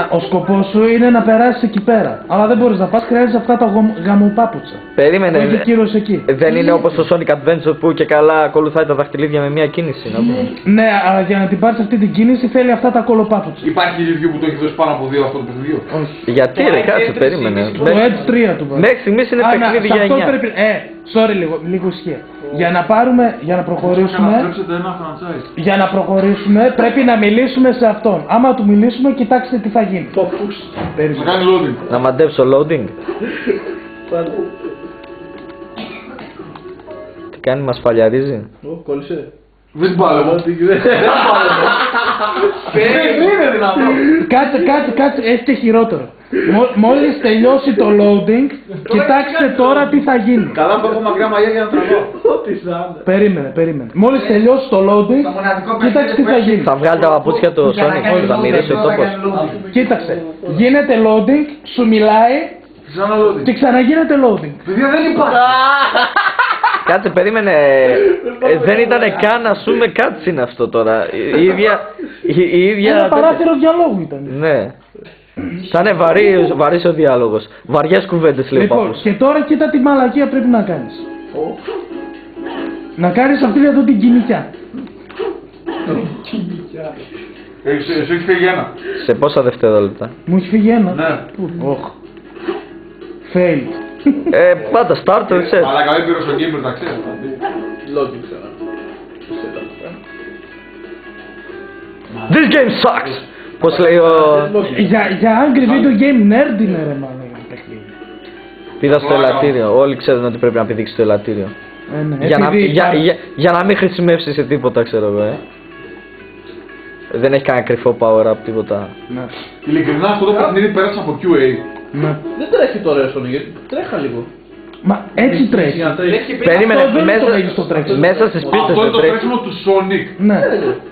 Ο σκοπός σου είναι να περάσεις εκεί πέρα. Αλλά δεν μπορείς να πας, χρειάζεσαι αυτά τα γαμοπάπουτσα. Περίμενε. Έχει κύρος εκεί. Δεν είναι όπως το Sonic Adventure που και καλά ακολουθάει τα δαχτυλίδια με μία κίνηση, να πούμε. Ναι, αλλά για να την πάρεις αυτή την κίνηση θέλει αυτά τα κολοπάπουτσα. Υπάρχει review που το έχει δώσει πάνω από 2 αυτό το παιχνίδι. Όχι. Γιατί ρε, κάτσε, περίμενε. Το Edge 3 του βάζει. Μέχρι στιγμής είναι παιχνίδι για 9. Πρέπει... sorry λίγο ισχύει. Για να προχωρήσουμε. Για να προχωρήσουμε πρέπει να μιλήσουμε σε αυτόν. Άμα του μιλήσουμε, κοιτάξτε τι θα γίνει. Να κάνει loading. Να μαντέψω loading. Τι κάνει, μας φαλιαρίζει. Κόλλησε. Δεν πάω εγώ. Δεν είναι δυνατό. Κάτσε, έχει και χειρότερο. Μόλις τελειώσει το loading, κοιτάξτε τώρα τι θα γίνει. Καλά που έχω μακριά μαλλιά για να τραβώ. Ό,τι σαν. Περίμενε. Μόλις τελειώσει το loading, κοίταξε τι θα γίνει. Θα βγάλει τα παπούτσια του Sonic, θα μυρίσει ο τόπος. Κοίταξε, γίνεται loading, σου μιλάει και ξαναγίνεται loading. Παιδιά δεν υπάρχει. Κάτσε, περίμενε. Δεν ήταν καν, ας πούμε, cutscene αυτό τώρα. Η ίδια. Ένα παράθυρο διαλόγου ήταν. Ναι. Θα είναι βαρύς ο διάλογος. Βαριές κουβέντες, λέει ο Λοιπόν, παππούς. και τώρα κοίτα τι μαλακία πρέπει να κάνεις. Να κάνεις αυτή εδώ την κινικιά. Σου έχει φύγει ένα. Σε πόσα δευτερόλεπτα? Μου έχει φύγει ένα. Ναι. Οχ. Fail. Πάντα start το ξέρεις. Αλλά καλή πήρε στο gamer, τα ξέρεις. Loading ξανά. This game sucks! Πώς λέει ο... Για Angry Video Game Nerd είναι ρε μάλλον. Πήδα στο ελαττήριο. Όλοι ξέρουν ότι πρέπει να πηδήξεις στο ελαττήριο. Ναι. Για να μην χρησιμεύσεις σε τίποτα, ξέρω εγώ, Δεν έχει κανένα κρυφό power up, τίποτα. Ναι. Ειλικρινά αυτό το παιχνίδι πέρασε από QA. Ναι. Δεν τρέχει τώρα Sonic, γιατί τρέχα λίγο. Μα έτσι τρέχει. Περίμενε, Αυτό δεν το έχεις το τρέξιμο. μέσα στις πίστες Αυτό είναι δεν το τρέχει. τρέξιμο του Sonic. Ναι.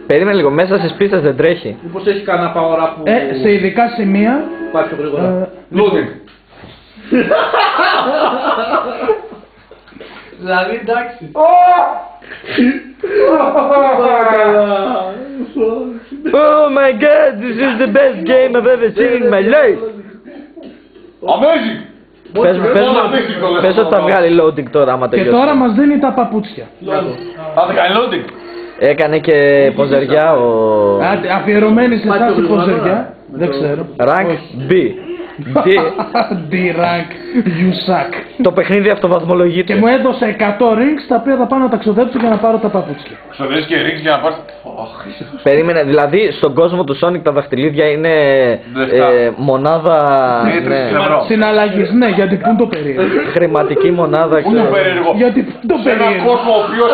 Περίμενε λίγο, μέσα στις πίστες δεν τρέχει. Μήπως έχει κανένα power up που Σε ειδικά σημεία. πάει πιο γρήγορα. Loading. Δηλαδή εντάξει. Oh my god, this is the best game I've ever seen in my life. Amazing! Πες ότι θα βγάλει loading τώρα άμα Και τελειώσει. τώρα μας δίνει τα παπούτσια. Θα κάνει loading. Έκανε και ποζεριά ο... Αφιερωμένη σε εσάς η ποζεριά. Δεν ξέρω. Rank B. D-rank, you suck. Το παιχνίδι αυτοβαθμολογείται. Και μου έδωσε 100 rings τα οποία θα πάω να τα ξοδέψω για να πάρω τα παπούτσια. Ξοδεύεις και rings για να πάρεις... Περίμενε, δηλαδή στον κόσμο του Sonic τα δαχτυλίδια είναι μονάδα... Συναλλαγής, ναι, γιατί πού το περίεργο. Χρηματική μονάδα, Πού το περίεργο. Γιατί πού το Σε έναν περίεργο. κόσμο ο οποίος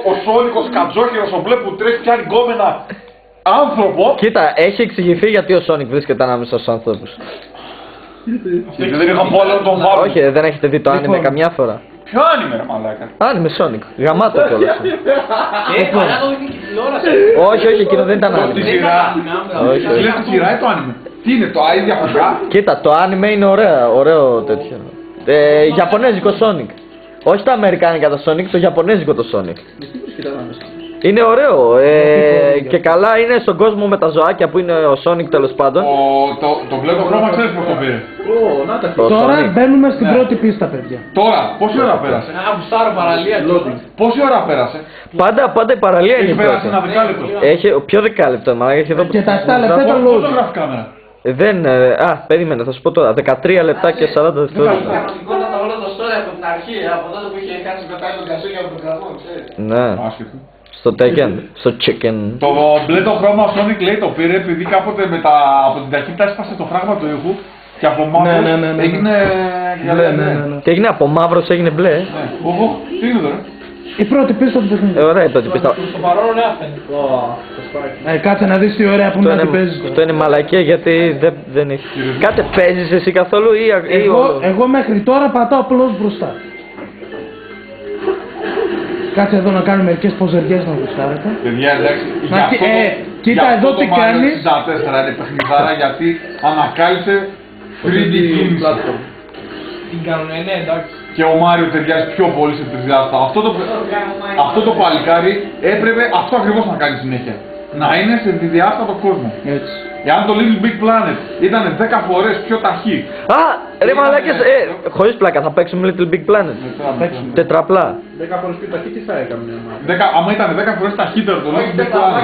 ο Sonic, ο Σκατζόχυρος, ο μπλε που τρέχει πιάνει γκόμενα άνθρωπο. Κοίτα, έχει εξηγηθεί γιατί ο Sonic βρίσκεται ανάμεσα στους ανθρώπους. Γιατί δεν είχαν πόλεμο τον βάλο. Όχι, δεν έχετε δει το άνιμε καμιά φορά. Ποιο άνιμε ρε μαλάκα. Άνιμε Sonic, γαμάτο κιόλας. Παλιά το δείχνει και τηλεόραση. Όχι, εκείνο δεν ήταν Τη άνιμε. σειρά. Όχι, όχι. Λες τη σειρά ή το άνιμε. Τι είναι το ίδια χωριά. Κοίτα, το άνιμε είναι ωραίο τέτοιο. Ιαπωνέζικο Sonic. Όχι τα αμερικάνικα το Sonic, το ιαπωνέζικο το Sonic. Είναι ωραίο και καλά είναι στον κόσμο με τα ζωάκια που είναι ο Sonic τέλος πάντων. Το μπλε το χρώμα ξέρεις πώς το πήρε. Τώρα μπαίνουμε στην πρώτη πίστα, παιδιά. Τώρα, πόση ώρα πέρασε. Γουστάρω παραλία. Πόση ώρα πέρασε. Πάντα η παραλία είναι Έχει η πέρασει πρώτη. ένα δεκάλεπτο. Έχει πιο δεκάλεπτο, μα έχει εδώ. Και τα 7 λεπτά ήταν Πόσο loading. γράφει κάμερα. Περίμενε, θα σου πω τώρα. 13 λεπτά και 40 δευτερόλεπτα. Πραγματικότατα όλο το story από την αρχή, από τότε που είχε κάνει μετά τον κασούκι από τον γραφό, ξέρεις. Ναι, Άσχετο. στο Tekken, στο Chicken. Το μπλε το χρώμα ο Sonic λέει το πήρε επειδή κάποτε από την ταχύτητα έσπασε το φράγμα του ήχου και από μαύρο έγινε... Και έγινε από μαύρος, έγινε μπλε. Τι είναι τώρα. Η πρώτη πίστα του παιχνιδιού. Ωραία η πρώτη πίστα. Στο παρόν ναι αυτό. Κάτσε να δεις τι ωραία που είναι να την παίζεις. Αυτό είναι μαλακία γιατί δεν έχει. Κάτε παίζεις εσύ καθόλου ή Εγώ μέχρι τώρα πατάω απλώς μπροστά. Κάτσε εδώ να κάνουμε μερικές ποζεριές να γουστάρετε. Παιδιά εντάξει, κοίτα εδώ τι κάνει. Το Mario 64 είναι παιχνιδάρα γιατί ανακάλυψε 3D games. Την κάνουν ναι εντάξει. Και ο Μάριο ταιριάζει πιο πολύ σε τρισδιάστατα. Αυτό το παλικάρι έπρεπε αυτό ακριβώς να κάνει συνέχεια. Να είναι σε διδιάστατο κόσμο. Έτσι. Εάν το Little Big Planet ήταν 10 φορές πιο ταχύ. Α, ρε μαλάκες, χωρίς πλάκα, θα παίξουμε Little Big Planet. Τετραπλά. 10 φορές πιο ταχύ, τι θα έκανε. Άμα ήταν 10 φορές ταχύτερο το Little Big Planet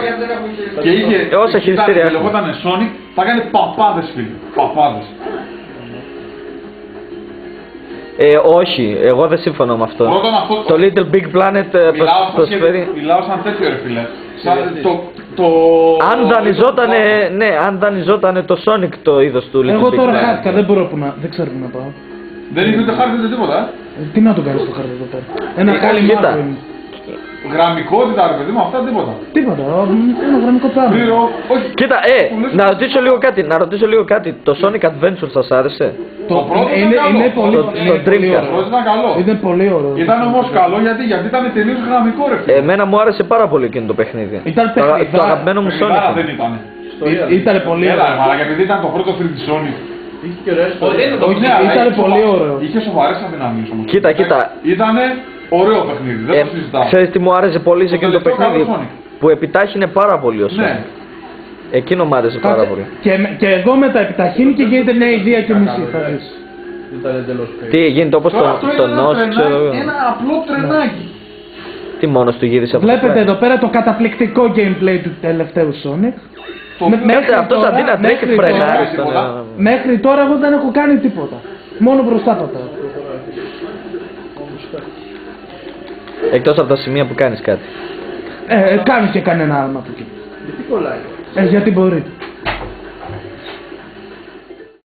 και είχε όσα χειριστήρια και λεγόταν Sonic, θα έκανε παπάδες, φίλοι. Παπάδες. Όχι, εγώ δεν σύμφωνα με αυτό. Πρώτον, αυτό το Little Big Planet προσφέρει. Μιλάω σαν τέτοιο, ρε φίλε. Αν δανειζότανε το Sonic το είδος του Little Big Planet. Εγώ τώρα χάθηκα, δεν ξέρω που να πάω. Δεν είχε ούτε χάρτη ούτε τίποτα. Τι να το κάνεις το χάρτη εδώ πέρα. Ένα χάλι μάρκο είναι. Γραμμικότητα, ρε παιδί μου, αυτά τίποτα. Τίποτα, ένα γραμμικό πράγμα. Κοίτα, να ρωτήσω λίγο κάτι. Το Sonic Adventure σας άρεσε? Το πρώτο είναι πολύ καλό. Είναι πολύ ωραίο. Ήταν όμως καλό γιατί ήταν τελείως γραμμικό, ρε φίλε. Εμένα μου άρεσε πάρα πολύ εκείνο το παιχνίδι. Το αγαπημένο μου Sonic. Δεν ήταν. Ήταν πολύ ωραίο. Αλλά επειδή ήταν το πρώτο 3D Sonic. Είχε και ωραίες φορές. Ήταν πολύ ωραίο. Είχε σοβαρές αδυναμίες όμως. Κοίτα. Ήτανε ωραίο παιχνίδι, δεν το συζητάω. Ξέρεις τι μου άρεσε πολύ σε εκείνο το παιχνίδι? Που επιτάχυνε πάρα πολύ ο Sonic. Εκείνο μου άρεσε πάρα πολύ. Και εδώ μετά επιταχύνει και γίνεται νέα ιδέα και μισή, θα δεις. Τι γίνεται όπως το νος, ξέρω εγώ. Ένα απλό τρενάκι. Τι μόνος του γύρισε από Βλέπετε εδώ πέρα το καταπληκτικό gameplay του τελευταίου Sonic. Αυτός αντί να τρέχει φρενάρει. Μέχρι τώρα εγώ δεν έχω κάνει τίποτα. Μόνο μπροστά πατάω. Εκτός από τα σημεία που κάνεις κάτι. Κάνει και κανένα άμα από εκεί. Γιατί κολλάει? Γιατί μπορεί.